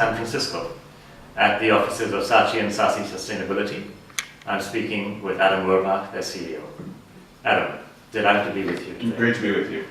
San Francisco at the offices of Saatchi & Saatchi Sustainability. I'm speaking with Adam Werbach, their CEO. Adam, delighted to be with you today. Great to be with you.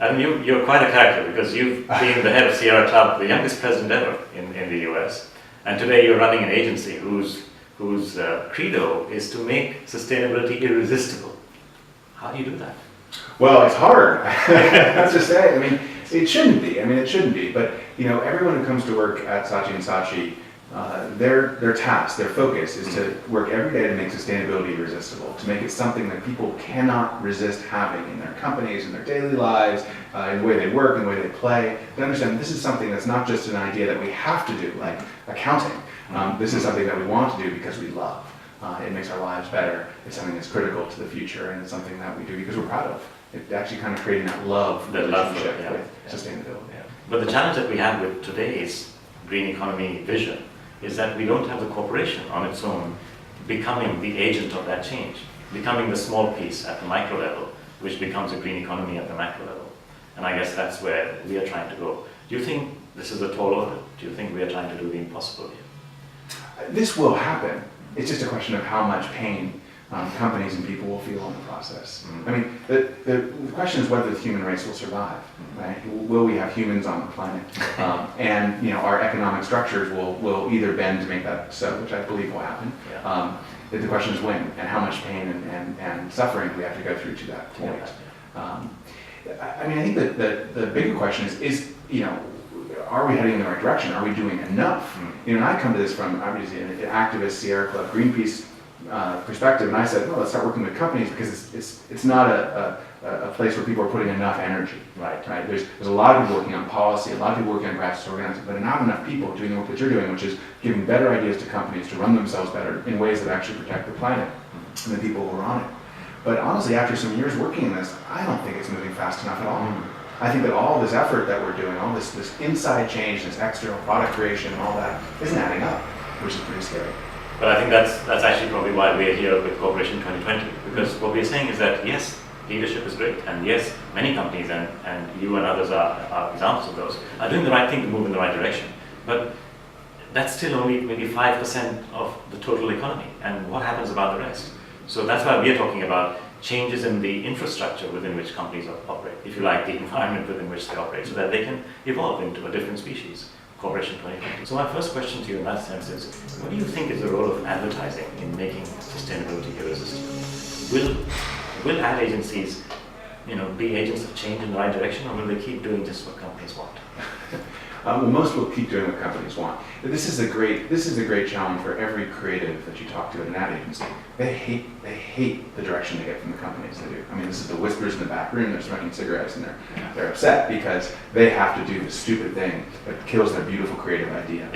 Adam, you're quite a character because you've been the head of Sierra Club, the youngest president ever in the US. And today you're running an agency whose credo is to make sustainability irresistible. How do you do that? Well, it's hard. That's to say. I mean, it shouldn't be. It shouldn't be. But everyone who comes to work at Saatchi & Saatchi, their task, their focus is to work every day to make sustainability irresistible, to make it something that people cannot resist having in their companies, in their daily lives, in the way they work, in the way they play. To understand this is something that's not just an idea that we have to do, like accounting. This is something that we want to do because we love. It makes our lives better. It's something that's critical to the future, and it's something that we do because we're proud of. It's actually kind of creating that love relationship with sustainability. Yeah. But the challenge that we have with today's green economy vision is that we don't have the corporation on its own becoming the agent of that change, becoming the small piece at the micro level, which becomes a green economy at the macro level. And I guess that's where we are trying to go. Do you think this is a tall order? Do you think we are trying to do the impossible here? This will happen. It's just a question of how much pain companies and people will feel in the process. The question is whether the human race will survive, right? Will we have humans on the planet? And our economic structures will either bend to make that so, which I believe will happen. Yeah. The question is when, and how much pain and suffering we have to go through to that point. I think that the bigger question is are we heading in the right direction? Are we doing enough? And I come to this from obviously an activist, Sierra Club, Greenpeace perspective, and I said, well, let's start working with companies because it's not a place where people are putting enough energy. Right. There's a lot of people working on policy, a lot of people working on grassroots organizing, but not enough people doing the work that you're doing, which is giving better ideas to companies to run themselves better in ways that actually protect the planet and the people who are on it. But honestly, after some years working in this, I don't think it's moving fast enough at all. I think that all this effort that we're doing, all this inside change, this external product creation and all that isn't adding up, which is pretty scary. But I think that's actually probably why we're here with Corporation 2020, because what we're saying is that yes, leadership is great, and yes, many companies, and you and others are examples of those, are doing the right thing to move in the right direction. But that's still only maybe 5% of the total economy, and what happens about the rest? So that's why we're talking about changes in the infrastructure within which companies operate, if you like, the environment within which they operate, so that they can evolve into a different species. Corporation 2020. So my first question to you in that sense is, what do you think is the role of advertising in making sustainability irresistible? Will ad agencies, be agents of change in the right direction, or will they keep doing just what companies want? Well, most will keep doing what companies want. But this is a great challenge for every creative that you talk to at an ad agency. They hate the direction they get from the companies they do. This is the whispers in the back room. They're smoking cigarettes and they're upset because they have to do this stupid thing that kills their beautiful creative idea.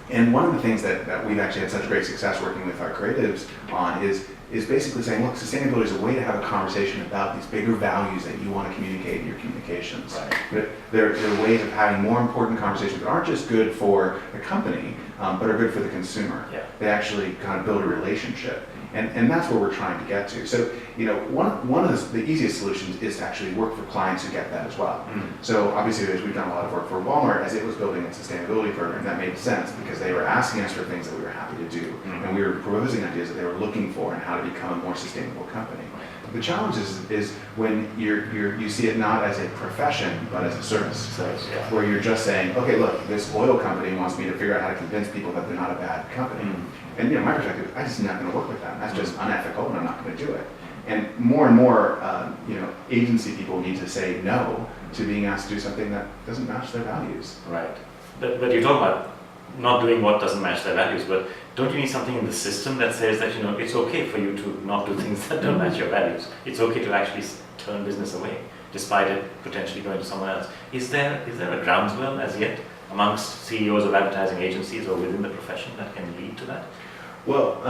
And one of the things that we've actually had such great success working with our creatives on is basically saying, look, sustainability is a way to have a conversation about these bigger values that you want to communicate in your communications. Right. But they're ways of having more important conversations that aren't just good for the company, but are good for the consumer. Yeah. They actually kind of build a relationship. And that's where we're trying to get to. So, one of the easiest solutions is to actually work for clients who get that as well. So obviously we've done a lot of work for Walmart as it was building its sustainability program. That made sense because they were asking us for things that we were happy to do. And we were proposing ideas that they were looking for and how to become a more sustainable company. The challenge is when you see it not as a profession, but as a service. Where you're just saying, okay, look, this oil company wants me to figure out how to convince people that they're not a bad company. And my perspective, I'm just not going to work with them. That's just unethical, and I'm not going to do it. And more, agency people need to say no to being asked to do something that doesn't match their values. Right. But you talk about not doing what doesn't match their values, but don't you need something in the system that says that it's okay for you to not do things that don't match your values? It's okay to actually turn business away, despite it potentially going to someone else. Is there a groundswell as yet amongst CEOs of advertising agencies or within the profession that can lead to that? Well,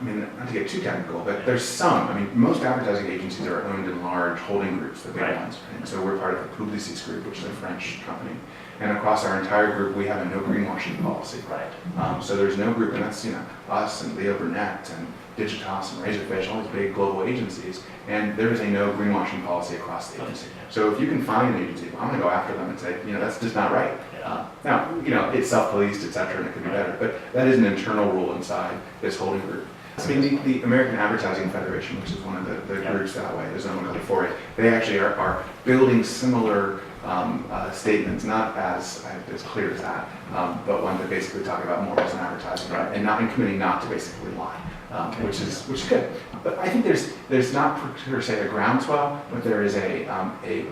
not to get too technical, but there's some. Most advertising agencies are owned in large holding groups, the big ones. And so we're part of the Publicis group, which is a French company. And across our entire group, we have a no greenwashing policy. Right. So there's no group, and that's us and Leo Burnett and Digitas and Razorfish, all these big global agencies, and there is a no greenwashing policy across the agency. So if you can find an agency, I'm going to go after them and say, that's just not right. Now, it's self-policed, etc., and it could be better, but that is an internal rule inside this holding group. I mean, the American Advertising Federation, which is one of the groups that way, there's another one called for it. They actually are building similar statements, not as clear as that, but one that basically talk about morals and advertising, right? And committing not to basically lie, which is good. But I think there's not per se a groundswell, but there is a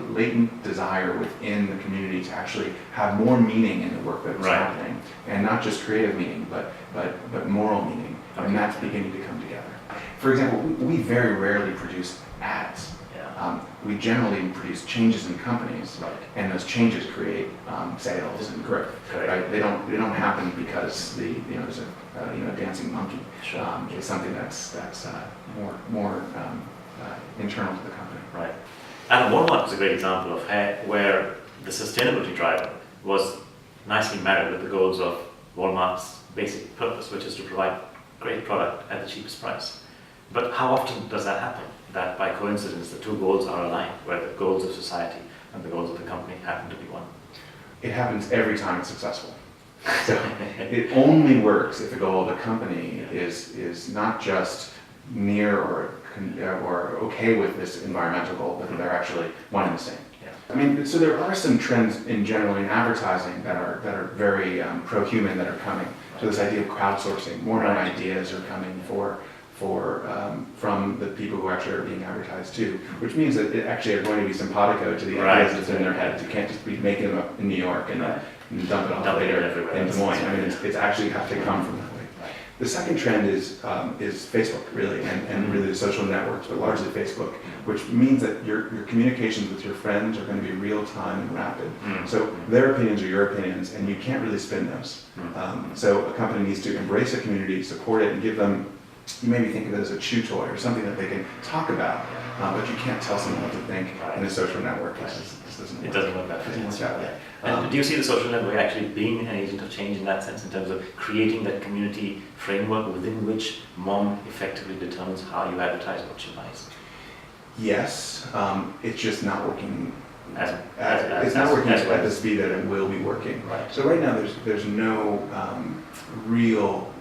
latent desire within the community to actually have more meaning in the work that is happening, and not just creative meaning, but moral meaning. And that's beginning to come together. For example, we very rarely produce ads. We generally produce changes in companies, and those changes create sales and growth. Right? They don't happen because there's a dancing monkey. It's something that's more internal to the company. Right. And Walmart is a great example of where the sustainability driver was nicely married with the goals of Walmart's basic purpose, which is to provide great product at the cheapest price. But how often does that happen? That by coincidence the two goals are aligned, where the goals of society and the goals of the company happen to be one? It happens every time it's successful. So it only works if the goal of the company is not just near or okay with this environmental goal, but that they're actually one and the same. I mean, so there are some trends in general in advertising that are very pro-human that are coming. So this idea of crowdsourcing, more and more ideas are coming from the people who actually are being advertised to, which means that it actually are going to be simpatico to the ideas that's in their heads. You can't just be making them up in New York and dump it off later in Des Moines. I mean, it's actually have to come from that way. The second trend is Facebook, really, and really the social networks, but largely Facebook, which means that your communications with your friends are going to be real time and rapid. So their opinions are your opinions, and you can't really spin those. So a company needs to embrace a community, support it, and give them, you maybe think of it as a chew toy or something that they can talk about, but you can't tell someone what to think in a social network. It doesn't work that way. And do you see the social network actually being an agent of change in that sense, in terms of creating that community framework within which mom effectively determines how you advertise what she buys? Yes, it's just not working. It's not working at the speed that it will be working. So right now, there's no real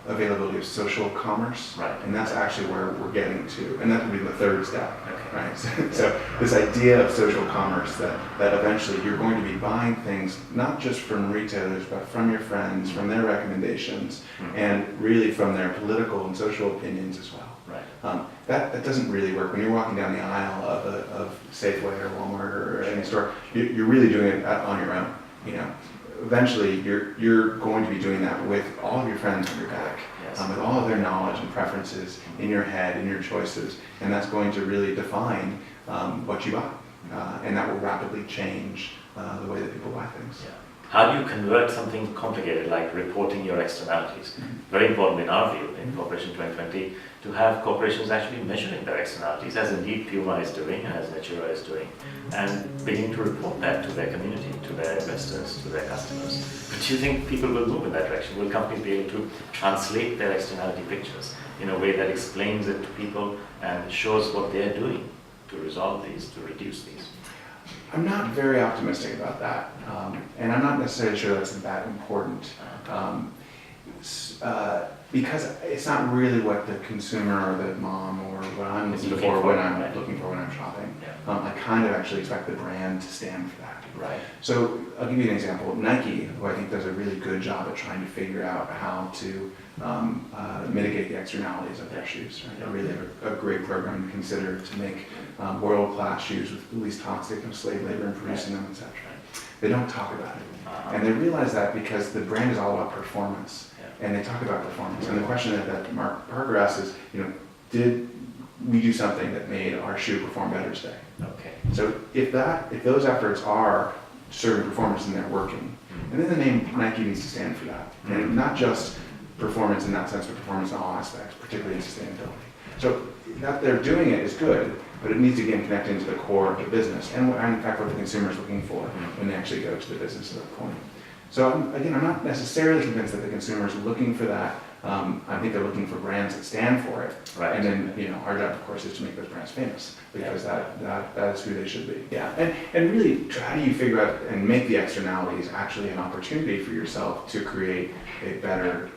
availability of social commerce, and that's actually where we're getting to, and that would be the third step, right? So this idea of social commerce, that eventually you're going to be buying things not just from retailers, but from your friends, from their recommendations, and really from their political and social opinions as well. That doesn't really work. When you're walking down the aisle of Safeway or Walmart or any store, you're really doing it on your own, Eventually, you're going to be doing that with all of your friends on your back, with all of their knowledge and preferences in your head, in your choices, and that's going to really define what you buy, and that will rapidly change the way that people buy things. How do you convert something complicated like reporting your externalities? Very important in our view, in Corporation 2020, to have corporations actually measuring their externalities, as indeed Puma is doing, as Natura is doing, and beginning to report that to their community, to their investors, to their customers. But do you think people will move in that direction? Will companies be able to translate their externality pictures in a way that explains it to people and shows what they're doing to resolve these, to reduce these? I'm not very optimistic about that, and I'm not necessarily sure that's that important, because it's not really what the consumer or the mom or what I'm looking for when I'm shopping. I kind of actually expect the brand to stand for that. So I'll give you an example. Nike, who I think does a really good job at trying to figure out how to mitigate the externalities of their shoes. They really have a great program to consider to make world-class shoes with the least toxic of slave labor and producing them, etc. They don't talk about it. And they realize that because the brand is all about performance. And they talk about performance. And the question that Mark Parker asks is, did we do something that made our shoe perform better today? So if those efforts are serving performance and they're working, and then the name Nike needs to stand for that. And not just performance in that sense, but performance in all aspects, particularly in sustainability. So that they're doing it is good, but it needs to again connect into the core of the business, and in fact what the consumer is looking for when they actually go to the business at that point. So again, I'm not necessarily convinced that the consumer is looking for that. I think they're looking for brands that stand for it. Right. And then, our job, of course, is to make those brands famous, because that is who they should be. Yeah. And really, how do you figure out and make the externalities actually an opportunity for yourself to create a better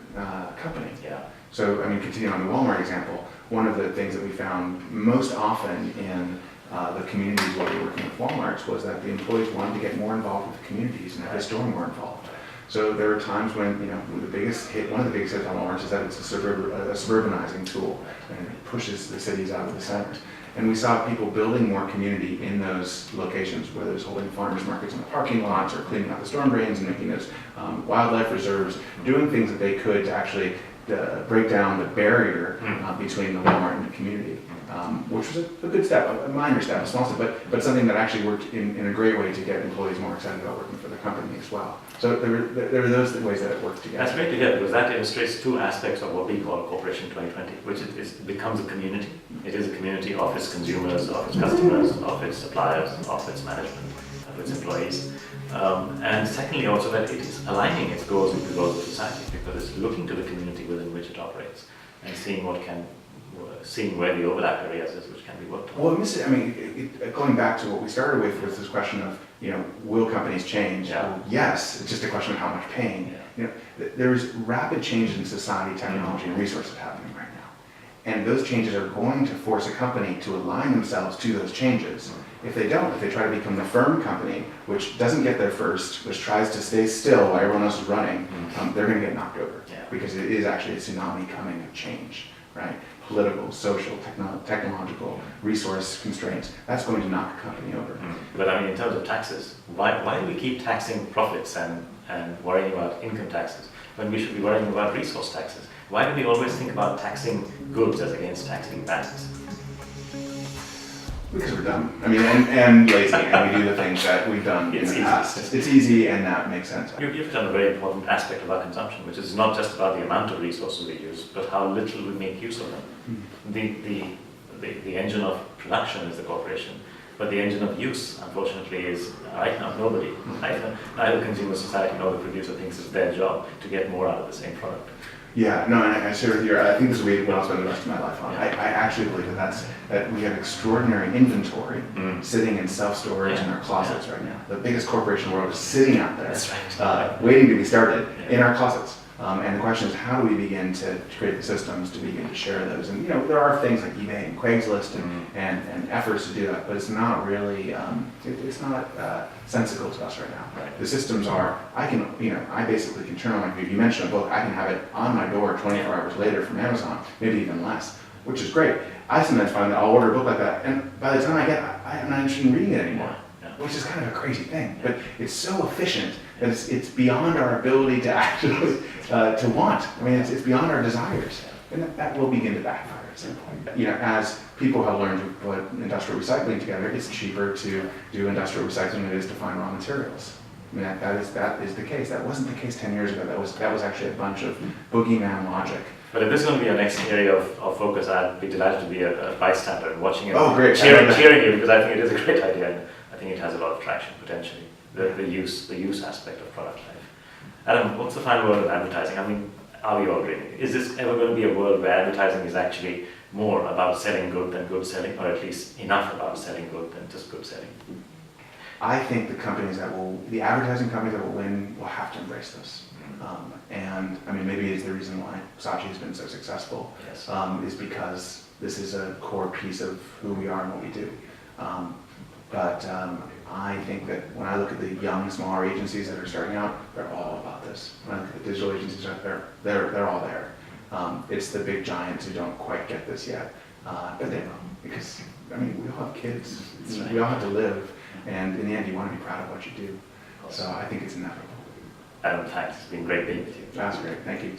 company? Yeah. So, continuing on the Walmart example, one of the things that we found most often in the communities where we were working with Walmarts was that the employees wanted to get more involved with the communities and have the store more involved. So there were times when, one of the biggest hits on Walmart is that it's a suburbanizing tool, and it pushes the cities out of the centers. And we saw people building more community in those locations, whether it's holding farmers markets in the parking lots or cleaning out the storm drains and making those wildlife reserves, doing things that they could to actually break down the barrier between the Walmart and the community. Which was a good step, a minor step, a small step, but something that actually worked in a great way to get employees more excited about working for the company as well. So there were those ways that it worked together. That's great to hear, because that illustrates two aspects of what we call Corporation 2020, which becomes a community. It is a community of its consumers, of its customers, of its suppliers, of its management, of its employees. And secondly, also that it is aligning its goals with the goals of society, because it's looking to the community within which it operates and seeing where the overlap areas is, which can be worked on. Well, going back to what we started with was this question of, will companies change? Yeah. Well, yes, it's just a question of how much pain. Yeah. There's rapid change in society, technology, and resources happening right now. And those changes are going to force a company to align themselves to those changes. If they don't, if they try to become the firm company, which doesn't get there first, which tries to stay still while everyone else is running, they're going to get knocked over. Yeah. Because it is actually a tsunami coming of change, right? Political, social, technological, resource constraints, that's going to knock a company over. But in terms of taxes, why do we keep taxing profits and worrying about income taxes when we should be worrying about resource taxes? Why do we always think about taxing goods as against taxing bads? Because we're dumb. And lazy, and we do the things that we've done in the past. It's easy, and that makes sense. You've done a very important aspect of our consumption, which is not just about the amount of resources we use, but how little we make use of them. The engine of production is the corporation, but the engine of use, unfortunately, is right now nobody. Neither consumer society nor the producer thinks it's their job to get more out of the same product. Yeah, no, and I share with you, I think this is what I'll spend the rest of my life on. I actually believe that we have extraordinary inventory sitting in self-storage in our closets right now. The biggest corporation in the world is sitting out there, That's right. waiting to be started in our closets. And the question is, how do we begin to create the systems to begin to share those? And there are things like eBay and Craigslist and efforts to do that, but it's not really, it's not sensical to us right now. Right. The systems are, I basically can turn on my computer. You mentioned a book, I can have it on my door 24 hours later from Amazon, maybe even less, which is great. I sometimes find that I'll order a book like that, and by the time I get it, I'm not interested in reading it anymore. Which is kind of a crazy thing, but it's so efficient that it's beyond our ability to actually to want. It's beyond our desires, and that will begin to backfire at some point. As people have learned to put industrial recycling together, it's cheaper to do industrial recycling than it is to find raw materials. That is the case. That wasn't the case 10 years ago. That was actually a bunch of boogeyman logic. But if this is going to be our next area of focus, I'd be delighted to be a bystander and watching it, cheering you, because I think it is a great idea. I think it has a lot of traction potentially. The use aspect of product life. Adam, what's the final word of advertising? Are we all dreaming? Is this ever going to be a world where advertising is actually more about selling good than good selling, or at least enough about selling good than just good selling? I think the advertising companies that will win will have to embrace this. Maybe it's the reason why Saatchi has been so successful. Yes. Is because this is a core piece of who we are and what we do. But I think that when I look at the young, smaller agencies that are starting out, they're all about this. When I look at the digital agencies, they're all there. It's the big giants who don't quite get this yet, but they will, because we all have kids, we all have to live, and in the end, you want to be proud of what you do. So I think it's inevitable. Adam, thanks. It's been great being with you. That's great. Thank you.